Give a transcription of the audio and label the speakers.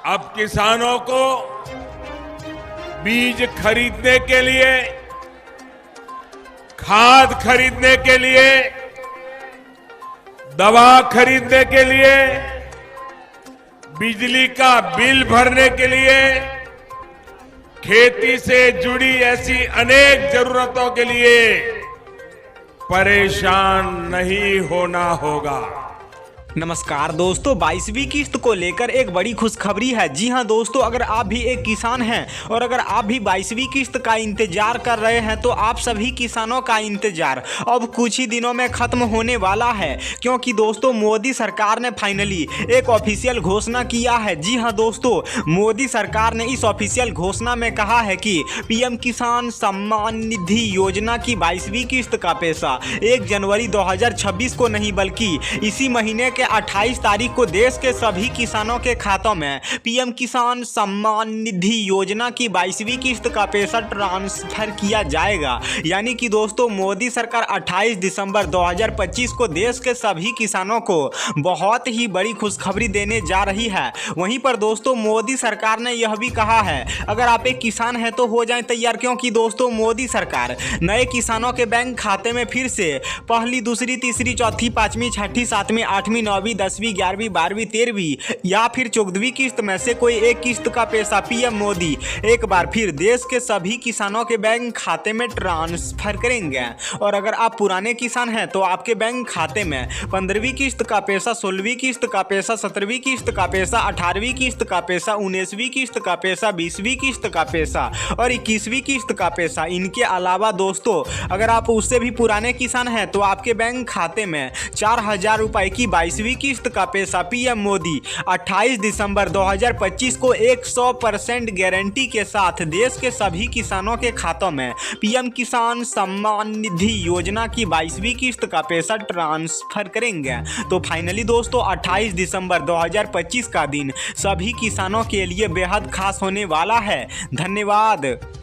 Speaker 1: अब किसानों को बीज खरीदने के लिए, खाद खरीदने के लिए, दवा खरीदने के लिए, बिजली का बिल भरने के लिए, खेती से जुड़ी ऐसी अनेक जरूरतों के लिए परेशान नहीं होना होगा।
Speaker 2: नमस्कार दोस्तों, 22वीं किस्त को लेकर एक बड़ी खुशखबरी है। जी हां दोस्तों, अगर आप भी एक किसान हैं और अगर आप भी 22वीं किस्त का इंतजार कर रहे हैं तो आप सभी किसानों का इंतजार अब कुछ ही दिनों में खत्म होने वाला है, क्योंकि दोस्तों मोदी सरकार ने फाइनली एक ऑफिशियल घोषणा किया है। जी हां दोस्तों, मोदी सरकार ने इस ऑफिशियल घोषणा में कहा है कि पीएम किसान सम्मान निधि योजना की 22वीं किस्त का पैसा 1 जनवरी 2026 को नहीं बल्कि इसी महीने के 28 तारीख को देश के सभी किसानों के खातों में पीएम किसान सम्मान निधि योजना की 22वीं किस्त का पैसा ट्रांसफर किया जाएगा। यानी कि दोस्तों मोदी सरकार 28 दिसंबर 2025 को देश के सभी किसानों को बहुत ही बड़ी खुशखबरी देने जा रही है। वहीं पर दोस्तों मोदी सरकार ने यह भी कहा है, अगर आप एक किसान हैं तो हो जाएं तैयार, क्योंकि दोस्तों मोदी सरकार नए किसानों के बैंक खाते में फिर से पहली, दूसरी, तीसरी, चौथी, पांचवी, छठी, सातवीं, आठवीं, 9वीं, 10वीं, 11वीं, 12वीं, 13वीं या फिर 14वीं किस्त में से कोई एक किस्त का पैसा पीएम मोदी एक बार फिर देश के सभी किसानों के बैंक खाते में ट्रांसफर करेंगे। और अगर आप पुराने किसान हैं तो आपके बैंक खाते में 15वीं किस्त का पैसा, 16वीं किस्त का पैसा, 17वीं किस्त का पैसा, 18वीं किस्त का पैसा, 19वीं किस्त का पैसा, 20वीं किस्त का पैसा और 21वीं किस्त का पैसा। इनके अलावा दोस्तों अगर आप उससे भी पुराने किसान हैं तो आपके बैंक खाते में 4,000 रुपए की 22वीं किस्त का पैसा पीएम मोदी 28 दिसंबर 2025 को 100% गारंटी के साथ देश के सभी किसानों के खातों में पीएम किसान सम्मान निधि योजना की 22वीं किस्त का पैसा ट्रांसफर करेंगे। तो फाइनली दोस्तों 28 दिसंबर 2025 का दिन सभी किसानों के लिए बेहद खास होने वाला है। धन्यवाद।